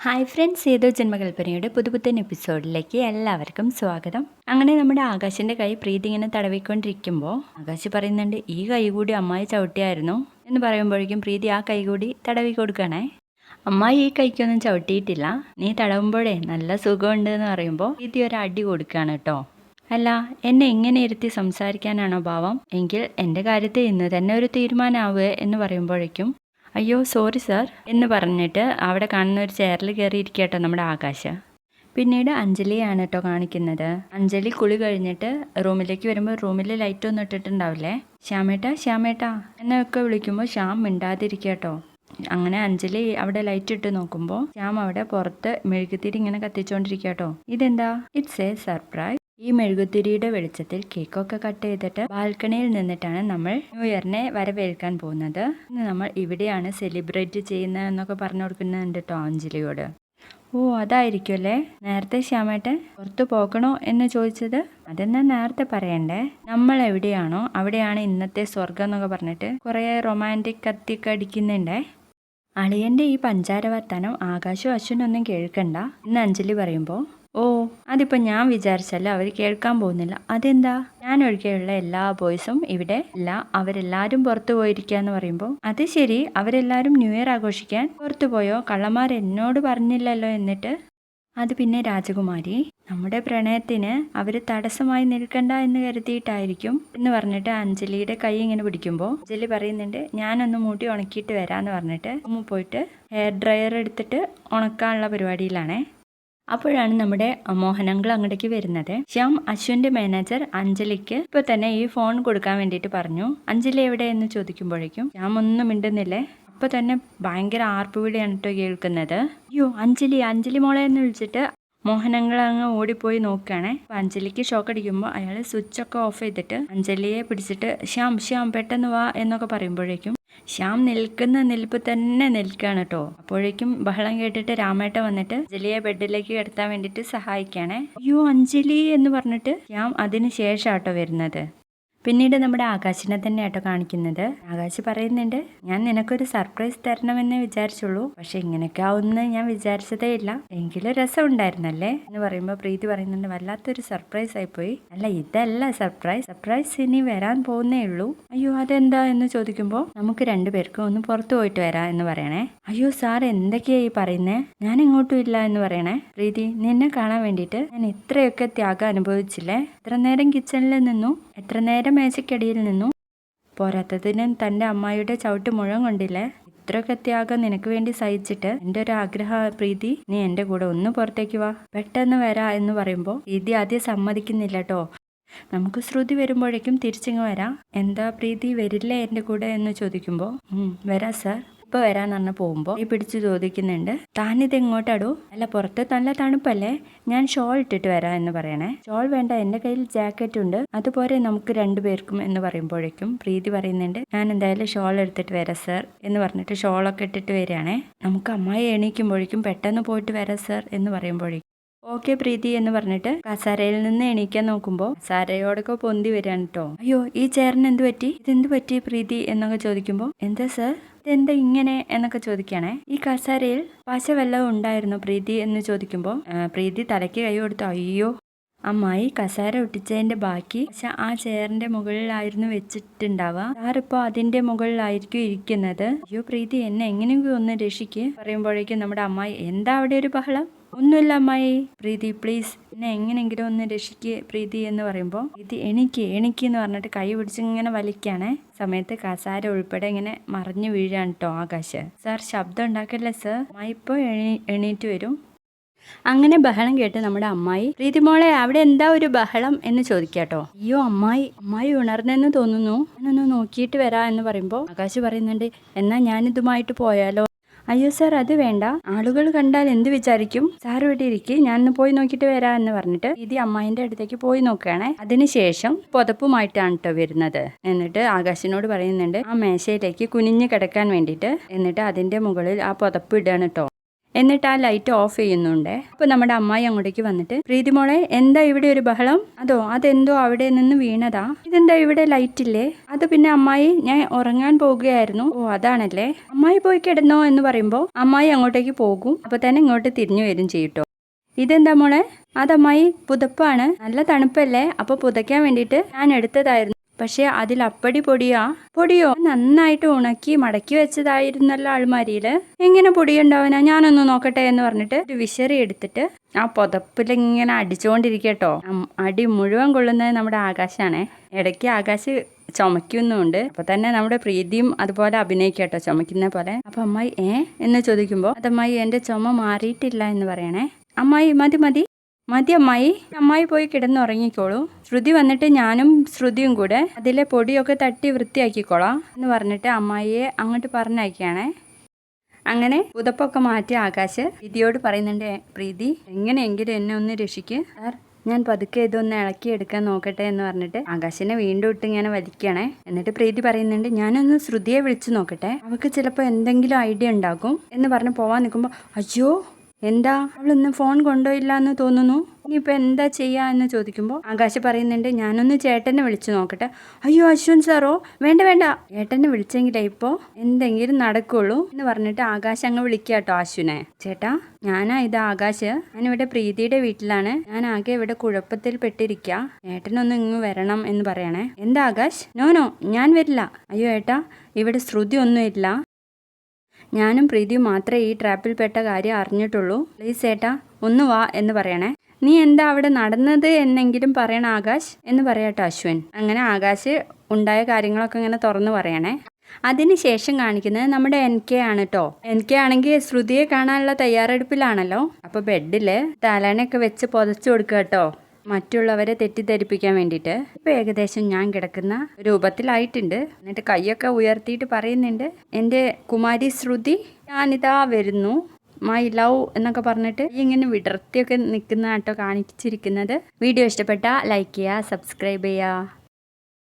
Hi friends, ഏതോ ജന്മകൽപ്പനയുടെ പുതുപുത്തൻ എപ്പിസോഡിലേക്ക് എല്ലാവർക്കും സ്വാഗതം. അങ്ങനെ നമ്മുടെ ആകാശിൻ്റെ കൈ പ്രീതി ഇങ്ങനെ തടവിക്കൊണ്ടിരിക്കുമ്പോൾ ആകാശ് പറയുന്നുണ്ട്, ഈ കൈ കൂടി അമ്മായി ചവിട്ടിയായിരുന്നു എന്ന് പറയുമ്പോഴേക്കും പ്രീതി ആ കൈ കൂടി തടവി കൊടുക്കണേ. അമ്മായി ഈ കൈക്കൊന്നും ചവിട്ടിയിട്ടില്ല, നീ തടവുമ്പോഴേ നല്ല സുഖമുണ്ട് എന്ന് പറയുമ്പോൾ പ്രീതി ഒരു അടി കൊടുക്കുകയാണ് കേട്ടോ. അല്ല, എന്നെ ഇങ്ങനെ ഇരുത്തി സംസാരിക്കാനാണോ ഭാവം? എങ്കിൽ എൻ്റെ കാര്യത്തിൽ ഇന്ന് തന്നെ ഒരു തീരുമാനമാവുക എന്ന് പറയുമ്പോഴേക്കും അയ്യോ സോറി സാർ എന്ന് പറഞ്ഞിട്ട് അവിടെ കാണുന്ന ഒരു ചെയറിൽ കയറിയിരിക്കുക കേട്ടോ നമ്മുടെ ആകാശ്. പിന്നീട് അഞ്ജലിയാണ് കേട്ടോ കാണിക്കുന്നത്. അഞ്ജലി കുളി കഴിഞ്ഞിട്ട് റൂമിലേക്ക് വരുമ്പോൾ റൂമിൽ ലൈറ്റൊന്നും ഇട്ടിട്ടുണ്ടാവില്ലേ. ശ്യാമേട്ടാ എന്നൊക്കെ വിളിക്കുമ്പോൾ ശ്യാം മിണ്ടാതിരിക്കുക കേട്ടോ. അങ്ങനെ അഞ്ജലി അവിടെ ലൈറ്റ് ഇട്ട് നോക്കുമ്പോൾ ശ്യാം അവിടെ പുറത്ത് മെഴുകുതിരി ഇങ്ങനെ കത്തിച്ചുകൊണ്ടിരിക്കുക കേട്ടോ. ഇതെന്താ? It's A surprise. ഈ മെഴുകുതിരിയുടെ വെളിച്ചത്തിൽ കേക്കൊക്കെ കട്ട് ചെയ്തിട്ട് ബാൽക്കണിയിൽ നിന്നിട്ടാണ് നമ്മൾ ന്യൂ ഇയറിനെ വരവേൽക്കാൻ പോകുന്നത്. നമ്മൾ ഇവിടെയാണ് സെലിബ്രേറ്റ് ചെയ്യുന്നത് എന്നൊക്കെ പറഞ്ഞു കൊടുക്കുന്നുണ്ട് കേട്ടോ അഞ്ജലിയോട്. ഓ, അതായിരിക്കും അല്ലേ നേരത്തെ ശ്യാമേട്ടൻ പുറത്തു പോകണോ എന്ന് ചോദിച്ചത്. അതെന്നാ നേരത്തെ പറയണ്ടേ. നമ്മൾ എവിടെയാണോ അവിടെയാണ് ഇന്നത്തെ സ്വർഗം എന്നൊക്കെ പറഞ്ഞിട്ട് കുറേ റൊമാൻറ്റിക് കത്തിയൊക്കെ അടിക്കുന്നുണ്ടേ. അളിയൻ്റെ ഈ പഞ്ചാര വർത്താനം ആകാശവും അശ്വിനൊന്നും കേൾക്കണ്ട എന്ന് അഞ്ജലി പറയുമ്പോൾ, ഓ അതിപ്പോൾ ഞാൻ വിചാരിച്ചല്ല അവർ കേൾക്കാൻ പോകുന്നില്ല. അതെന്താ? ഞാൻ ഒഴികെയുള്ള എല്ലാ ബോയ്സും ഇവിടെ അല്ല, അവരെല്ലാവരും പുറത്തു പോയിരിക്കുക എന്ന് പറയുമ്പോൾ, അത് ശരി, അവരെല്ലാവരും ന്യൂ ഇയർ ആഘോഷിക്കാൻ പുറത്തു പോയോ? കള്ളന്മാർ എന്നോട് പറഞ്ഞില്ലല്ലോ. എന്നിട്ട് അത് പിന്നെ രാജകുമാരി, നമ്മുടെ പ്രണയത്തിന് അവർ തടസ്സമായി നിൽക്കണ്ട എന്ന് കരുതിയിട്ടായിരിക്കും എന്ന് പറഞ്ഞിട്ട് അഞ്ജലിയുടെ കൈ ഇങ്ങനെ പിടിക്കുമ്പോൾ അഞ്ജലി പറയുന്നുണ്ട്, ഞാനൊന്ന് മുടി ഉണക്കിയിട്ട് വരാമെന്ന് പറഞ്ഞിട്ട് പോയിട്ട് ഹെയർ ഡ്രയർ എടുത്തിട്ട് ഉണക്കാനുള്ള പരിപാടിയിലാണേ. അപ്പോഴാണ് നമ്മുടെ മോഹനങ്ങൾ അങ്ങോട്ടേക്ക് വരുന്നത്. ശ്യാം അശ്വിൻ്റെ മാനേജർ അഞ്ജലിക്ക് ഇപ്പോൾ തന്നെ ഈ ഫോൺ കൊടുക്കാൻ വേണ്ടിയിട്ട് പറഞ്ഞു. അഞ്ജലി എവിടെ എന്ന് ചോദിക്കുമ്പോഴേക്കും ശ്യാം ഒന്നും മിണ്ടുന്നില്ലേ. അപ്പോൾ തന്നെ ഭയങ്കര ആർപ്പുവിളിയാണ് കേട്ടോ കേൾക്കുന്നത്. അയ്യോ അഞ്ജലി മോളെ എന്ന് വിളിച്ചിട്ട് മോഹനങ്ങൾ അങ്ങ് ഓടിപ്പോയി നോക്കുകയാണേ. അപ്പോൾ അഞ്ജലിക്ക് ഷോക്ക് അടിക്കുമ്പോൾ അയാൾ സ്വിച്ചൊക്കെ ഓഫ് ചെയ്തിട്ട് അഞ്ജലിയെ പിടിച്ചിട്ട് ശ്യാം പെട്ടെന്ന് വാ എന്നൊക്കെ പറയുമ്പോഴേക്കും ശ്യാം നിൽക്കുന്ന നിൽപ്പ് തന്നെ നിൽക്കുകയാണ് കേട്ടോ. അപ്പോഴേക്കും ബഹളം കേട്ടിട്ട് രാമേട്ട വന്നിട്ട് അഞ്ജലിയെ ബെഡിലേക്ക് കിടത്താൻ വേണ്ടിയിട്ട് സഹായിക്കുകയാണേ. അയ്യോ അഞ്ജലി എന്ന് പറഞ്ഞിട്ട് ശ്യാം അതിന് ശേഷം കേട്ടോ വരുന്നത്. പിന്നീട് നമ്മുടെ ആകാശിനെ തന്നെ ആട്ടോ കാണിക്കുന്നത്. ആകാശ് പറയുന്നുണ്ട്, ഞാൻ നിനക്കൊരു സർപ്രൈസ് തരണമെന്നേ വിചാരിച്ചുള്ളൂ, പക്ഷെ ഇങ്ങനെയൊക്കെ ആവുമെന്ന് ഞാൻ വിചാരിച്ചതേ ഇല്ല. എങ്കിലും രസം ഉണ്ടായിരുന്നല്ലേ എന്ന് പറയുമ്പോൾ പ്രീതി പറയുന്നുണ്ട്, വല്ലാത്തൊരു സർപ്രൈസ് ആയിപ്പോയി. അല്ല, ഇതല്ല സർപ്രൈസ് ഇനി വരാൻ പോകുന്നേ ഉള്ളൂ. അയ്യോ അതെന്താ എന്ന് ചോദിക്കുമ്പോൾ, നമുക്ക് രണ്ടുപേർക്കും ഒന്ന് പുറത്തു പോയിട്ട് വരാം എന്ന് പറയണേ. അയ്യോ സാർ എന്തൊക്കെയാ ഈ പറയുന്നേ? ഞാൻ എങ്ങോട്ടും ഇല്ല എന്ന് പറയണേ. പ്രീതി, നിന്നെ കാണാൻ വേണ്ടിയിട്ട് ഞാൻ ഇത്രയൊക്കെ ത്യാഗം അനുഭവിച്ചില്ലേ. എത്ര നേരം കിച്ചണിൽ നിന്നു, എത്ര നേരം മേശയ്ക്കടിയിൽ നിന്നു, പോരാത്തതിന് തൻ്റെ അമ്മായിയുടെ ചവിട്ട് മുഴുവൻ കൊണ്ടില്ലേ. ഇത്രയൊക്കെ ത്യാഗം നിനക്ക് വേണ്ടി സഹിച്ചിട്ട് എൻ്റെ ഒരു ആഗ്രഹ പ്രീതി, നീ എൻ്റെ കൂടെ ഒന്ന് പുറത്തേക്ക് വാ, പെട്ടെന്ന് വരാ എന്ന് പറയുമ്പോൾ പ്രീതി ആദ്യം സമ്മതിക്കുന്നില്ല കേട്ടോ. നമുക്ക് ശ്രുതി വരുമ്പോഴേക്കും തിരിച്ചിങ്ങ് വരാം. എന്താ പ്രീതി വരില്ലേ എൻ്റെ കൂടെ എന്ന് ചോദിക്കുമ്പോൾ, വരാം സാർ, ഇപ്പോൾ വരാന്ന് പറഞ്ഞ് പോകുമ്പോൾ ഈ പിടിച്ച് ചോദിക്കുന്നുണ്ട്, താനിത് എങ്ങോട്ടാടോ? അല്ല, പുറത്ത് നല്ല തണുപ്പല്ലേ, ഞാൻ ഷോൾ ഇട്ടിട്ട് വരാം എന്ന് പറയണേ. ഷോൾ വേണ്ട, എൻ്റെ കയ്യിൽ ജാക്കറ്റ് ഉണ്ട്, അതുപോലെ നമുക്ക് രണ്ടുപേർക്കും എന്ന് പറയുമ്പോഴേക്കും പ്രീതി പറയുന്നുണ്ട്, ഞാൻ എന്തായാലും ഷോൾ എടുത്തിട്ട് വരാം സാർ എന്ന് പറഞ്ഞിട്ട് ഷോളൊക്കെ ഇട്ടിട്ട് വരികയാണേ. നമുക്ക് അമ്മായി എണീക്കുമ്പോഴേക്കും പെട്ടെന്ന് പോയിട്ട് വരാം സാർ എന്ന് പറയുമ്പോഴേക്കും ഓക്കെ പ്രീതി എന്ന് പറഞ്ഞിട്ട് കസാരയിൽ നിന്ന് എണീക്കാൻ നോക്കുമ്പോൾ കസാരയോടൊക്കെ പൊന്തി വരികയാണ് കേട്ടോ. അയ്യോ ഈ ചെയറിന് എന്ത് പറ്റി, ഇതെന്ത് പറ്റി പ്രീതി എന്നൊക്കെ ചോദിക്കുമ്പോൾ, എന്താ സാർ ഇതെന്താ ഇങ്ങനെ എന്നൊക്കെ ചോദിക്കുകയാണേ. ഈ കസാരയിൽ പശ വല്ലതും ഉണ്ടായിരുന്നു പ്രീതി എന്ന് ചോദിക്കുമ്പോൾ പ്രീതി തലയ്ക്ക് കൈ കൊടുത്തു. അയ്യോ അമ്മായി, കസാര ഒട്ടിച്ചതിന്റെ ബാക്കി പക്ഷെ ആ ചെയറിന്റെ മുകളിലായിരുന്നു വെച്ചിട്ടുണ്ടാവുക, സാറിപ്പോൾ അതിന്റെ മുകളിലായിരിക്കും ഇരിക്കുന്നത്. അയ്യോ പ്രീതി, എന്നെ എങ്ങനെയെങ്കിലും ഒന്ന് രക്ഷിക്ക് പറയുമ്പോഴേക്കും നമ്മുടെ അമ്മായി, എന്താ അവിടെ ഒരു ബഹളം? ഒന്നുമില്ല അമ്മായി, പ്രീതി പ്ലീസ് എന്നെ എങ്ങനെയെങ്കിലും ഒന്ന് രക്ഷിക്ക് പ്രീതി എന്ന് പറയുമ്പോൾ പ്രീതി എണിക്ക് എന്ന് പറഞ്ഞിട്ട് കൈ പിടിച്ച് ഇങ്ങനെ വലിക്കുകയാണേ. സമയത്ത് കസാര ഉൾപ്പെടെ ഇങ്ങനെ മറിഞ്ഞു വീഴാണ് കേട്ടോ ആകാശ്. സാർ ശബ്ദം ഉണ്ടാക്കല്ലേ സാർ, അമ്മായി ഇപ്പോൾ എണീറ്റ് വരും. അങ്ങനെ ബഹളം കേട്ട് നമ്മുടെ അമ്മായി, പ്രീതി മോളെ അവിടെ എന്താ ഒരു ബഹളം എന്ന് ചോദിക്കാട്ടോ. അയ്യോ അമ്മായി ഉണർന്നെന്ന് തോന്നുന്നു, ഞാനൊന്ന് നോക്കിയിട്ട് വരാ എന്ന് പറയുമ്പോൾ ആകാശ് പറയുന്നുണ്ട്, എന്നാൽ ഞാനിതുമായിട്ട് പോയാലോ? അയ്യോ സാർ അത് വേണ്ട, ആളുകൾ കണ്ടാൽ എന്ത് വിചാരിക്കും, സാർ ഇവിടെ ഇരിക്കും, ഞാനൊന്ന് പോയി നോക്കിയിട്ട് വരാം എന്ന് പറഞ്ഞിട്ട് പ്രീതി അമ്മായിൻ്റെ അടുത്തേക്ക് പോയി നോക്കുകയാണെ. അതിനുശേഷം പുതപ്പുമായിട്ടാണ് കേട്ടോ വരുന്നത്. എന്നിട്ട് ആകാശിനോട് പറയുന്നുണ്ട് ആ മേശയിലേക്ക് കുനിഞ്ഞു കിടക്കാൻ വേണ്ടിയിട്ട്, എന്നിട്ട് അതിൻ്റെ മുകളിൽ ആ പുതപ്പ് ഇടുകയാണ് കേട്ടോ. എന്നിട്ട് ആ ലൈറ്റ് ഓഫ് ചെയ്യുന്നുണ്ട്. അപ്പോൾ നമ്മുടെ അമ്മായി അങ്ങോട്ടേക്ക് വന്നിട്ട്, പ്രീതി മോളെ എന്താ ഇവിടെ ഒരു ബഹളം? അതെന്തോ അവിടെ നിന്ന് വീണതാ. ഇതെന്താ ഇവിടെ ലൈറ്റ് ഇല്ലേ? അത് പിന്നെ അമ്മായി ഞാൻ ഉറങ്ങാൻ പോകുകയായിരുന്നു. ഓ അതാണല്ലേ, അമ്മായി പോയി കിടന്നോ എന്ന് പറയുമ്പോൾ അമ്മായി അങ്ങോട്ടേക്ക് പോകും. അപ്പോൾ തന്നെ ഇങ്ങോട്ട് തിരിഞ്ഞു വരും ചെയ്യട്ടോ. ഇതെന്താ മോളെ? അതമ്മായി പുതപ്പാണ്, നല്ല തണുപ്പല്ലേ, അപ്പോൾ പുതയ്ക്കാൻ വേണ്ടിയിട്ട് ഞാൻ എടുത്തതായിരുന്നു. പക്ഷെ അതിൽ അപ്പടി പൊടിയോ നന്നായിട്ട് ഉണക്കി മടക്കി വെച്ചതായിരുന്നല്ലോ അൾമാരിയില്. എങ്ങനെ പൊടിയുണ്ടാവാനാ? ഞാനൊന്ന് നോക്കട്ടെ എന്ന് പറഞ്ഞിട്ട് ഒരു വിശറി എടുത്തിട്ട് ആ പുതപ്പിലിങ്ങനെ അടിച്ചുകൊണ്ടിരിക്കട്ടോ. അടി മുഴുവൻ കൊള്ളുന്നത് നമ്മുടെ ആകാശാണേ. ഇടയ്ക്ക് ആകാശ് ചുമക്കുന്നുണ്ട്. അപ്പൊ തന്നെ നമ്മുടെ പ്രീതിയും അതുപോലെ അഭിനയിക്കട്ടോ, ചുമക്കുന്ന പോലെ. അപ്പൊ അമ്മായി എന്ന് ചോദിക്കുമ്പോൾ അതമ്മായി എന്റെ ചുമ മാറിയിട്ടില്ല എന്ന് പറയണേ. അമ്മായി മതി അമ്മായി പോയി കിടന്നുറങ്ങിക്കോളൂ. ശ്രുതി വന്നിട്ട് ഞാനും ശ്രുതിയും കൂടെ അതിലെ പൊടിയൊക്കെ തട്ടി വൃത്തിയാക്കിക്കോളാം എന്ന് പറഞ്ഞിട്ട് അമ്മായിയെ അങ്ങോട്ട് പറഞ്ഞയക്കുകയാണേ. അങ്ങനെ പുതപ്പൊക്കെ മാറ്റി ആകാശ് പ്രീതിയോട് പറയുന്നുണ്ട്, പ്രീതി എങ്ങനെയെങ്കിലും എന്നെ ഒന്ന് രക്ഷിക്ക് സാർ, ഞാൻ പതുക്കെ ഇതൊന്ന് ഇളക്കിയെടുക്കാൻ നോക്കട്ടെ എന്ന് പറഞ്ഞിട്ട് ആകാശിനെ വീണ്ടും ഇട്ട് ഇങ്ങനെ വലിക്കണേ. എന്നിട്ട് പ്രീതി പറയുന്നുണ്ട്, ഞാനൊന്ന് ശ്രുതിയെ വിളിച്ചു നോക്കട്ടെ, അവൾക്ക് ചിലപ്പോൾ എന്തെങ്കിലും ഐഡിയ ഉണ്ടാകും എന്ന് പറഞ്ഞ് പോവാൻ നിൽക്കുമ്പോൾ, അയ്യോ എന്താ അവളൊന്നും ഫോൺ കൊണ്ടുപോയില്ല എന്ന് തോന്നുന്നു, ഇനിയിപ്പോൾ എന്താ ചെയ്യുക എന്ന് ചോദിക്കുമ്പോൾ ആകാശ് പറയുന്നുണ്ട്, ഞാനൊന്ന് ചേട്ടനെ വിളിച്ചു നോക്കട്ടെ. അയ്യോ അശ്വിൻ സാറോ, വേണ്ട ഏട്ടനെ വിളിച്ചെങ്കിലേ ഇപ്പോൾ എന്തെങ്കിലും നടക്കുള്ളൂ എന്ന് പറഞ്ഞിട്ട് ആകാശ് അങ്ങ് വിളിക്കുക കേട്ടോ അശ്വിനെ. ചേട്ടാ ഇത് ആകാശ്, ഞാനിവിടെ പ്രീതിയുടെ വീട്ടിലാണ്, ഞാൻ ആകെ ഇവിടെ കുഴപ്പത്തിൽ പെട്ടിരിക്കുക, ഏട്ടനൊന്ന് ഇങ്ങ് വരണം എന്ന് പറയണേ. എന്താ ആകാശ്? നോ ഞാൻ വരില്ല. അയ്യോ ഏട്ടാ, ഇവിടെ ശ്രുതി ഒന്നുമില്ല, ഞാനും പ്രീതിയും മാത്രമേ ഈ ട്രാപ്പിൽ പെട്ട കാര്യം അറിഞ്ഞിട്ടുള്ളൂ, പ്ലീസ് ഏട്ടാ ഒന്ന് വാ എന്ന് പറയണേ. നീ എന്താ അവിടെ നടന്നത് എന്നെങ്കിലും പറയണ ആകാശ് എന്ന് പറയട്ടോ അശ്വിൻ. അങ്ങനെ ആകാശ് ഉണ്ടായ കാര്യങ്ങളൊക്കെ ഇങ്ങനെ തുറന്നു പറയണേ. അതിനുശേഷം കാണിക്കുന്നത് നമ്മുടെ NK ആണ് കേട്ടോ. NK ആണെങ്കിൽ ശ്രുതിയെ കാണാനുള്ള തയ്യാറെടുപ്പിലാണല്ലോ. അപ്പോൾ ബെഡിൽ തലണയൊക്കെ വെച്ച് പുതച്ചു കൊടുക്കുക കേട്ടോ, മറ്റുള്ളവരെ തെറ്റിദ്ധരിപ്പിക്കാൻ വേണ്ടിയിട്ട്. ഇപ്പൊ ഏകദേശം ഞാൻ കിടക്കുന്ന രൂപത്തിലായിട്ടുണ്ട്. എന്നിട്ട് കൈയൊക്കെ ഉയർത്തിയിട്ട് പറയുന്നുണ്ട്, എൻ്റെ കുമാരി ശ്രുതി ഞാനിതാ വരുന്നു, മൈ ലവ് എന്നൊക്കെ പറഞ്ഞിട്ട് ഇങ്ങനെ വിടർത്തിയൊക്കെ നിൽക്കുന്ന കേട്ടോ കാണിച്ചിരിക്കുന്നത്. വീഡിയോ ഇഷ്ടപ്പെട്ടാൽ ലൈക്ക് ചെയ്യുക, സബ്സ്ക്രൈബ് ചെയ്യുക.